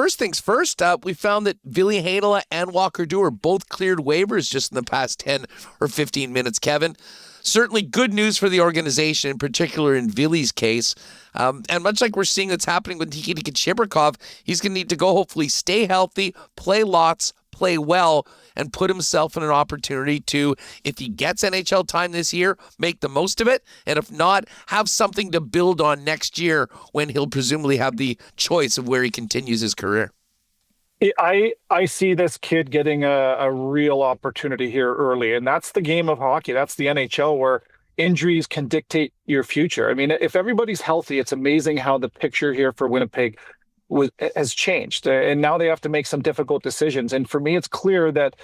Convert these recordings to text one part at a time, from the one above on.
first things first, we found that Ville Heinola and Walker Duehr both cleared waivers just in the past 10 or 15 minutes, Kevin. Certainly good news for the organization, in particular in Ville's case. And much like we're seeing that's happening with Nikita Chibrikov, he's going to need to go hopefully stay healthy, play lots, play well, and put himself in an opportunity to, if he gets NHL time this year, make the most of it. And if not, have something to build on next year when he'll presumably have the choice of where he continues his career. I see this kid getting a real opportunity here early, and that's the game of hockey. That's the NHL where injuries can dictate your future. I mean, if everybody's healthy, it's amazing how the picture here for Winnipeg has changed, and now they have to make some difficult decisions. And for me, it's clear that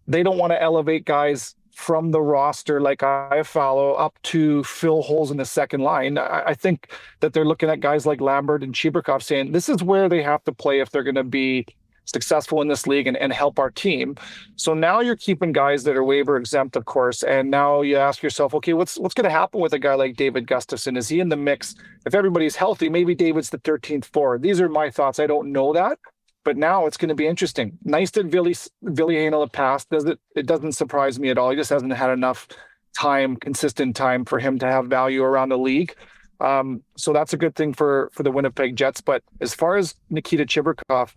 they don't want to elevate guys from the roster like Iafallo up to fill holes in the second line. I think that they're looking at guys like Lambert and Chibrikov saying this is where they have to play if they're going to be successful in this league and help our team. So now you're keeping guys that are waiver exempt, of course, and now you ask yourself, okay, what's going to happen with a guy like David Gustafsson? Is he in the mix? If everybody's healthy, maybe David's the 13th forward. These are my thoughts. I don't know that, but now it's going to be interesting. Nice that Ville Heinola passed. It doesn't surprise me at all. He just hasn't had enough time, consistent time for him to have value around the league. So that's a good thing for the Winnipeg Jets. But as far as Nikita Chibrikov,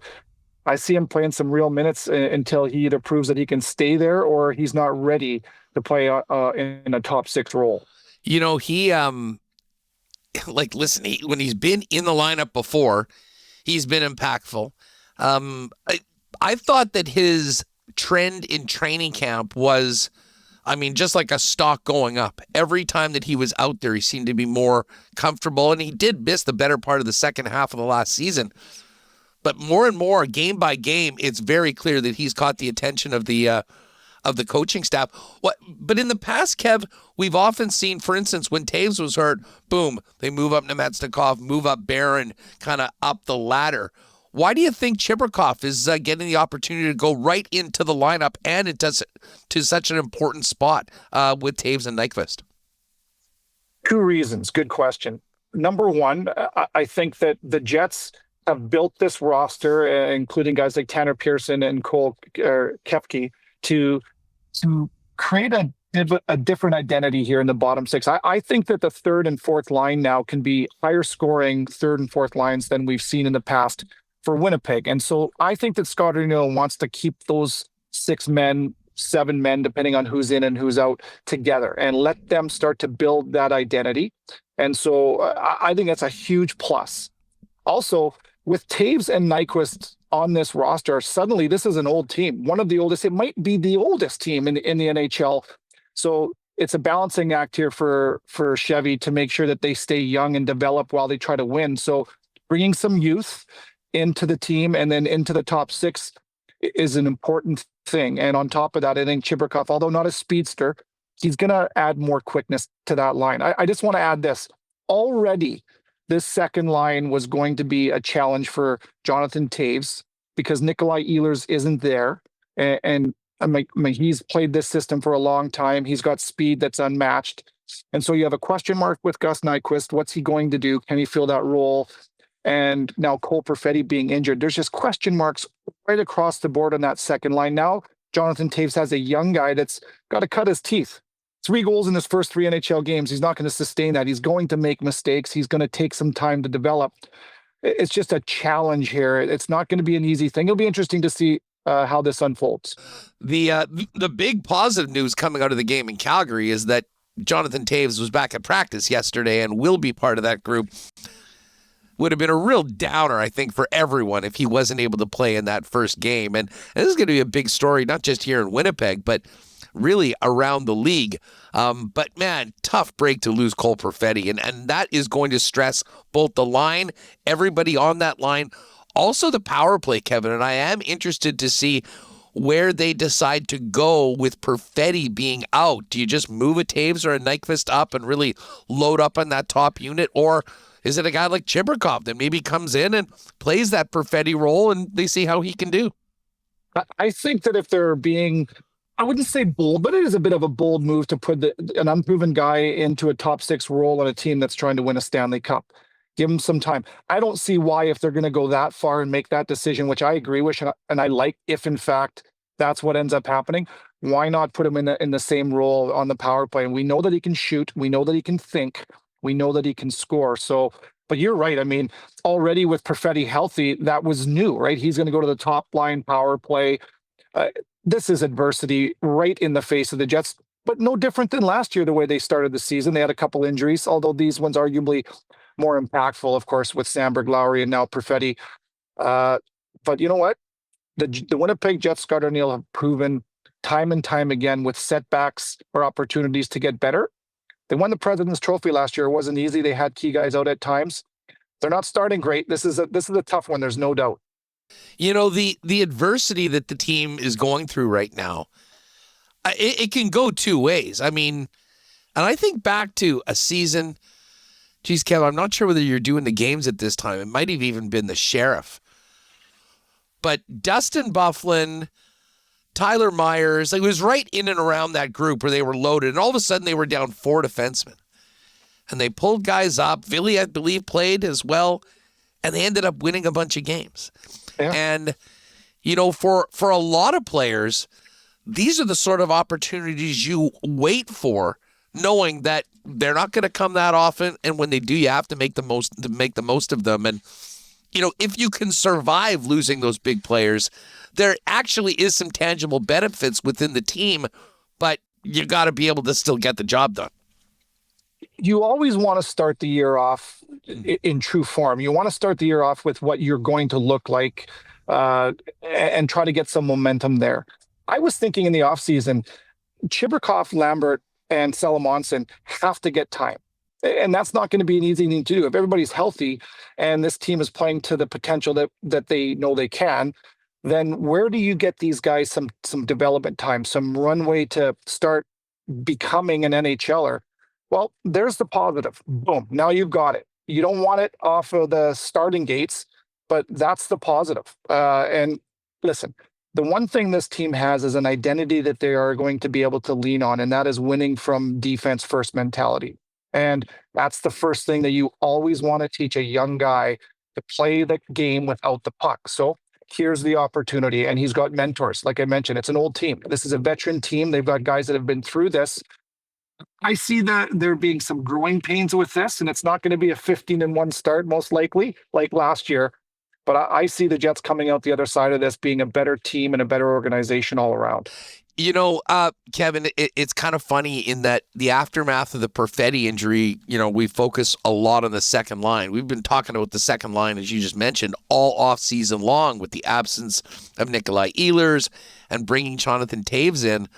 I see him playing some real minutes until he either proves that he can stay there or he's not ready to play in a top six role. You know, he, listen, when he's been in the lineup before, he's been impactful. I thought that his trend in training camp was, just like a stock going up. Every time that he was out there, he seemed to be more comfortable, and he did miss the better part of the second half of the last season. But more and more, game by game, it's very clear that he's caught the attention of the coaching staff. But in the past, Kev, we've often seen, for instance, when Toews was hurt, boom, they move up Nemetsnikov, move up Barron, kind of up the ladder. Why do you think Chibrikov is getting the opportunity to go right into the lineup and it does to such an important spot with Toews and Nyquist? Two reasons. Good question. Number one, I think that the Jets have built this roster, including guys like Tanner Pearson and Cole Koepke, to create a different identity here in the bottom six. I think that the third and fourth line now can be higher scoring third and fourth lines than we've seen in the past for Winnipeg. And so I think that Scott Arniel wants to keep those 6 men, 7 men, depending on who's in and who's out, together and let them start to build that identity. And so I think that's a huge plus. Also, with Toews and Nyquist on this roster, suddenly this is an old team, one of the oldest. It might be the oldest team in the NHL. So it's a balancing act here for Chevy to make sure that they stay young and develop while they try to win. So bringing some youth into the team and then into the top six is an important thing. And on top of that, I think Chibrikov, although not a speedster, he's going to add more quickness to that line. I just want to add this. Already, this second line was going to be a challenge for Jonathan Toews because Nikolai Ehlers isn't there. And he's played this system for a long time. He's got speed that's unmatched. And so you have a question mark with Gus Nyquist. What's he going to do? Can he fill that role? And now Cole Perfetti being injured. There's just question marks right across the board on that second line. Now Jonathan Toews has a young guy that's got to cut his teeth. 3 goals in his first 3 NHL games. He's not going to sustain that. He's going to make mistakes. He's going to take some time to develop. It's just a challenge here. It's not going to be an easy thing. It'll be interesting to see how this unfolds. The big positive news coming out of the game in Calgary is that Jonathan Toews was back at practice yesterday and will be part of that group. Would have been a real downer, I think, for everyone if he wasn't able to play in that first game. And this is going to be a big story, not just here in Winnipeg, but really around the league. But man, tough break to lose Cole Perfetti. And that is going to stress both the line, everybody on that line, also the power play, Kevin. And I am interested to see where they decide to go with Perfetti being out. Do you just move a Toews or a Nyquist up and really load up on that top unit? Or is it a guy like Chibrikov that maybe comes in and plays that Perfetti role and they see how he can do? I think that if they're being, I wouldn't say bold, but it is a bit of a bold move to put an unproven guy into a top 6 role on a team that's trying to win a Stanley Cup. Give him some time. I don't see why, if they're going to go that far and make that decision, which I agree with, and I like, if in fact that's what ends up happening, why not put him in the same role on the power play? And we know that he can shoot. We know that he can think. We know that he can score. So, but you're right. I mean, already with Perfetti healthy, that was new, right? He's going to go to the top line power play. Uh, this is adversity right in the face of the Jets, but no different than last year, the way they started the season. They had a couple injuries, although these ones arguably more impactful, of course, with Samberg, Lowry, and now Perfetti. But you know what? The Winnipeg Jets, Scott Arniel, have proven time and time again, with setbacks or opportunities to get better. They won the President's Trophy last year. It wasn't easy. They had key guys out at times. They're not starting great. This is a tough one. There's no doubt. You know, the adversity that the team is going through right now, it can go two ways. I mean, and I think back to a season. Geez, Kev, I'm not sure whether you're doing the games at this time. It might have even been the Sheriff. But Dustin Byfuglien, Tyler Myers, it was right in and around that group where they were loaded. And all of a sudden they were down 4 defensemen. And they pulled guys up. Ville, I believe, played as well. And they ended up winning a bunch of games. Yeah. And, you know, for a lot of players, these are the sort of opportunities you wait for, knowing that they're not going to come that often. And when they do, you have to make the most of them. And, you know, if you can survive losing those big players, there actually is some tangible benefits within the team, but you got to be able to still get the job done. You always want to start the year off in true form. You want to start the year off with what you're going to look like, and try to get some momentum there. I was thinking in the offseason, Chibrikov, Lambert, and Salamonson have to get time. And that's not going to be an easy thing to do. If everybody's healthy and this team is playing to the potential that they know they can, then where do you get these guys some development time, some runway to start becoming an NHLer? Well, there's the positive. Boom. Now you've got it. You don't want it off of the starting gates, but that's the positive. And listen, the one thing this team has is an identity that they are going to be able to lean on, and that is winning from defense first mentality. And that's the first thing that you always want to teach a young guy, to play the game without the puck. So here's the opportunity. And he's got mentors. Like I mentioned, it's an old team. This is a veteran team. They've got guys that have been through this. I see that there being some growing pains with this, and it's not going to be a 15-1 start, most likely, like last year. But I see the Jets coming out the other side of this being a better team and a better organization all around. You know, Kevin, it's kind of funny in that the aftermath of the Perfetti injury, you know, we focus a lot on the second line. We've been talking about the second line, as you just mentioned, all off season long, with the absence of Nikolai Ehlers and bringing Jonathan Toews in.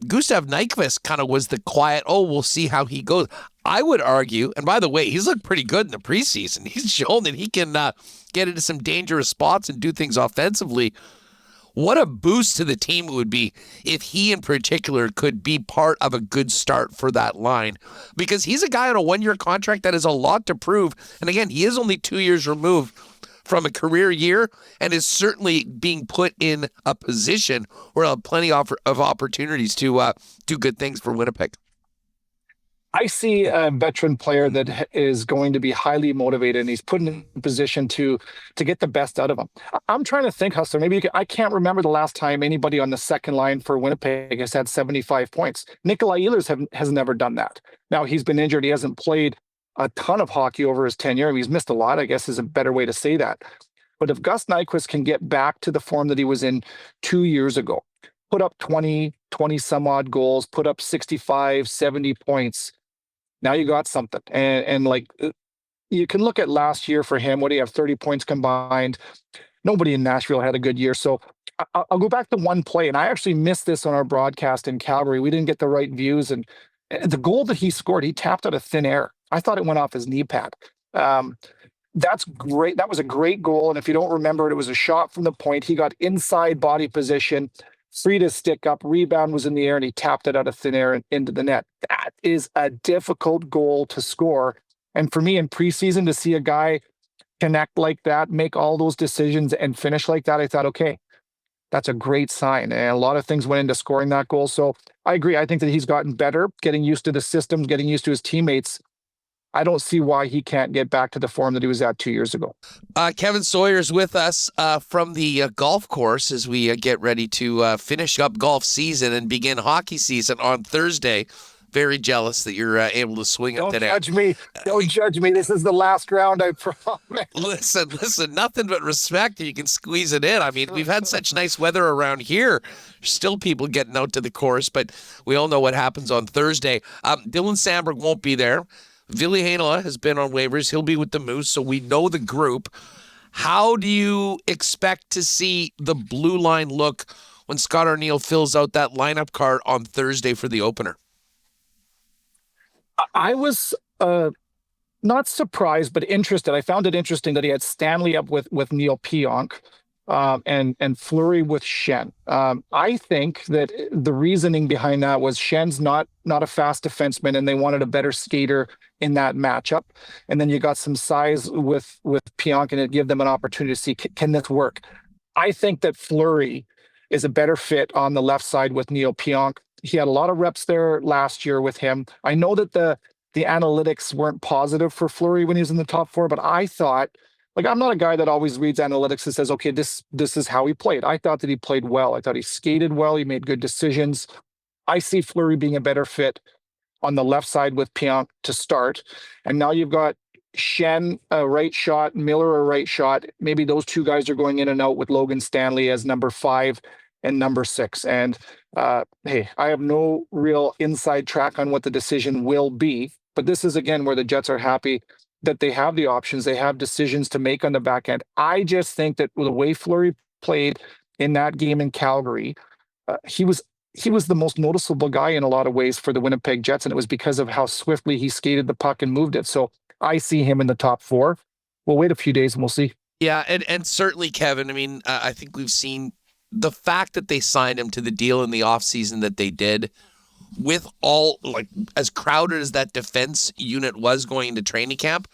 Gustav Nyquist kind of was the quiet, we'll see how he goes. I would argue, and by the way, he's looked pretty good in the preseason. He's shown that he can get into some dangerous spots and do things offensively. What a boost to the team it would be if he in particular could be part of a good start for that line, because he's a guy on a 1-year contract that has a lot to prove. And again, he is only 2 years removed from a career year and is certainly being put in a position where he'll have plenty of opportunities to do good things for Winnipeg. I see a veteran player that is going to be highly motivated, and he's put in a position to get the best out of him. I'm trying to think, Hustler, I can't remember the last time anybody on the second line for Winnipeg has had 75 points. Nikolai Ehlers has never done that. Now, he's been injured. He hasn't played a ton of hockey over his tenure. He's missed a lot, I guess is a better way to say that. But if Gus Nyquist can get back to the form that he was in 2 years ago, put up 20 some odd goals, put up 65, 70 points, now you got something. And like, you can look at last year for him. What do you have? 30 points combined. Nobody in Nashville had a good year. So I'll go back to one play. And I actually missed this on our broadcast in Calgary. We didn't get the right views. And the goal that he scored, he tapped out of thin air. I thought it went off his knee pad. That's great. That was a great goal. And if you don't remember it was a shot from the point. He got inside body position, freed his stick up, rebound was in the air, and he tapped it out of thin air and into the net. That is a difficult goal to score. And for me in preseason, to see a guy connect like that, make all those decisions and finish like that, I thought, okay, that's a great sign. And a lot of things went into scoring that goal. So I agree. I think that he's gotten better, getting used to the systems, getting used to his teammates. I don't see why he can't get back to the form that he was at 2 years ago. Kevin Sawyer's with us from the golf course as we get ready to finish up golf season and begin hockey season on Thursday. Very jealous that you're able to swing it today. Don't judge me. Don't judge me. This is the last round, I promise. Listen, nothing but respect. You can squeeze it in. I mean, we've had such nice weather around here. Still people getting out to the course, but we all know what happens on Thursday. Dylan Samberg won't be there. Ville Heinola has been on waivers. He'll be with the Moose, so we know the group. How do you expect to see the blue line look when Scott Arniel fills out that lineup card on Thursday for the opener? I was not surprised, but interested. I found it interesting that he had Stanley up with Nikita Pionk and Fleury with Schenn. I think that the reasoning behind that was Schen's not a fast defenseman, and they wanted a better skater in that matchup. And then you got some size with Pionk, and it gave them an opportunity to see, can this work? I think that Fleury is a better fit on the left side with Nikita Pionk. He had a lot of reps there last year with him. I know that the analytics weren't positive for Fleury when he was in the top four, but I thought, like, I'm not a guy that always reads analytics and says, okay, this is how he played. I thought that he played well. I thought he skated well. He made good decisions. I see Fleury being a better fit on the left side with Pionk to start. And now you've got Schenn a right shot, Miller a right shot. Maybe those two guys are going in and out with Logan Stanley as number 5 and number 6. And hey, I have no real inside track on what the decision will be, but this is again where the Jets are happy that they have the options. They have decisions to make on the back end. I just think that the way Fleury played in that game in Calgary, he was the most noticeable guy in a lot of ways for the Winnipeg Jets, and it was because of how swiftly he skated the puck and moved it. So I see him in the top 4. We'll wait a few days and we'll see. Yeah, and certainly, Kevin, I mean, I think we've seen the fact that they signed him to the deal in the offseason that they did, with all, like, as crowded as that defense unit was going into training camp,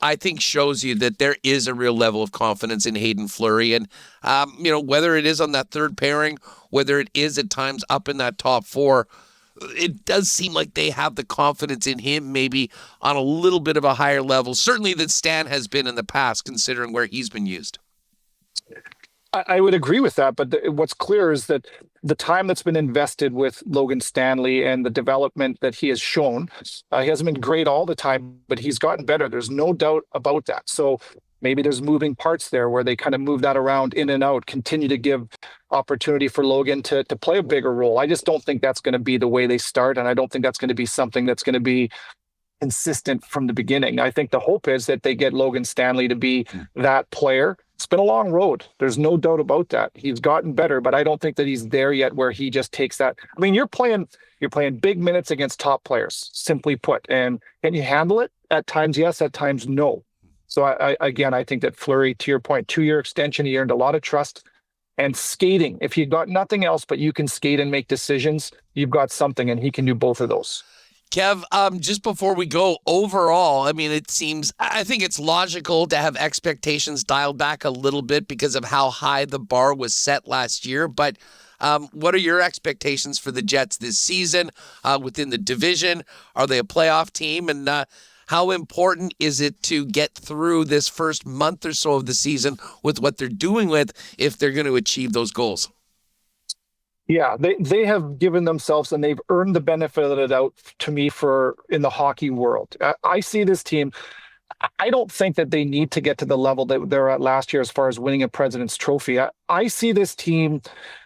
I think shows you that there is a real level of confidence in Hayden Fleury. And, whether it is on that third pairing, whether it is at times up in that top 4, it does seem like they have the confidence in him maybe on a little bit of a higher level, certainly than Stan has been in the past, considering where he's been used. I would agree with that, but what's clear is that the time that's been invested with Logan Stanley and the development that he has shown, he hasn't been great all the time, but he's gotten better. There's no doubt about that. So maybe there's moving parts there where they kind of move that around in and out, continue to give opportunity for Logan to play a bigger role. I just don't think that's going to be the way they start, and I don't think that's going to be something that's going to be consistent from the beginning. I think the hope is that they get Logan Stanley to be that player. It's been a long road. There's no doubt about that. He's gotten better, but I don't think that he's there yet where he just takes that. I mean, you're playing big minutes against top players, simply put. And can you handle it? At times, yes. At times, no. So I think that Fleury, to your point, 2-year extension, he earned a lot of trust. And skating, if you've got nothing else, but you can skate and make decisions, you've got something, and he can do both of those. Kev, just before we go, overall, I mean, I think it's logical to have expectations dialed back a little bit because of how high the bar was set last year. But what are your expectations for the Jets this season within the division? Are they a playoff team? And how important is it to get through this first month or so of the season with what they're doing with if they're going to achieve those goals? Yeah, they have given themselves and they've earned the benefit of the doubt to me for in the hockey world. I see this team. I don't think that they need to get to the level that they're at last year as far as winning a President's Trophy. I see this team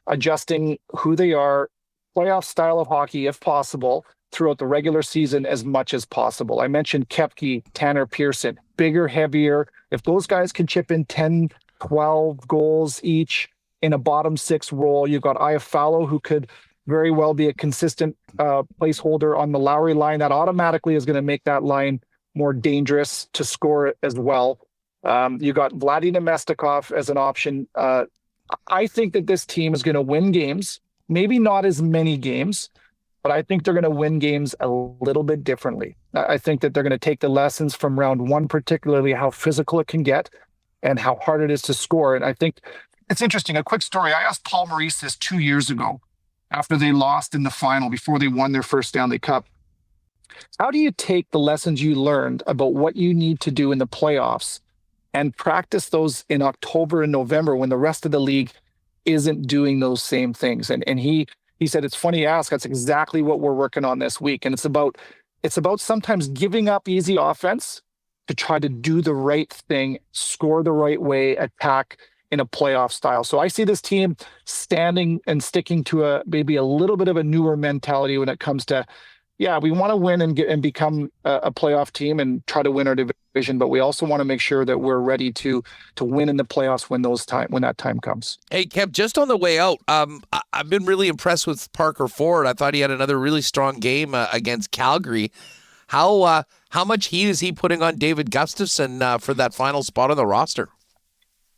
adjusting who they are, playoff style of hockey, if possible, throughout the regular season as much as possible. I mentioned Koepke, Tanner Pearson, bigger, heavier. If those guys can chip in 10, 12 goals each, in a bottom 6 role, you've got Iafallo, who could very well be a consistent placeholder on the Lowry line. That automatically is going to make that line more dangerous to score as well. You got Vladimir Nemestikov as an option. I think that this team is going to win games, maybe not as many games, but I think they're going to win games a little bit differently. I think that they're going to take the lessons from round 1, particularly how physical it can get and how hard it is to score. And I think it's interesting. A quick story. I asked Paul Maurice this 2 years ago after they lost in the final, before they won their first Stanley Cup. How do you take the lessons you learned about what you need to do in the playoffs and practice those in October and November when the rest of the league isn't doing those same things? And he said, it's funny you ask. That's exactly what we're working on this week. And it's about sometimes giving up easy offense to try to do the right thing, score the right way, attack in a playoff style. So I see this team standing and sticking to maybe a little bit of a newer mentality when it comes to, yeah, we want to win and become a playoff team and try to win our division, but we also want to make sure that we're ready to win in the playoffs when that time comes. Hey, Kev, just on the way out, I've been really impressed with Parker Ford. I thought he had another really strong game against Calgary. How much heat is he putting on David Gustafsson for that final spot on the roster?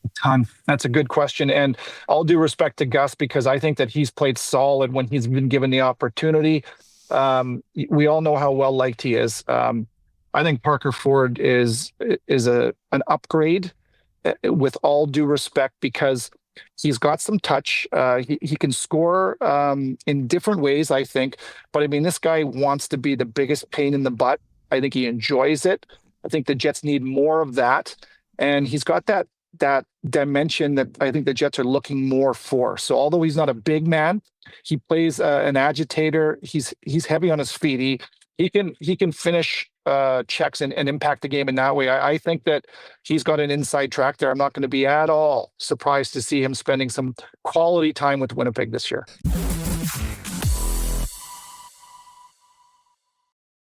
A ton. That's a good question. And all due respect to Gus, because I think that he's played solid when he's been given the opportunity. We all know how well liked he is. I think Parker Ford is an upgrade, with all due respect, because he's got some touch. He can score in different ways, I think. But I mean, this guy wants to be the biggest pain in the butt. I think he enjoys it. I think the Jets need more of that. And he's got that dimension that I think the Jets are looking more for. So although he's not a big man, he plays an agitator. He's heavy on his feet. He can finish checks and impact the game in that way. I think that he's got an inside track there. I'm not going to be at all surprised to see him spending some quality time with Winnipeg this year.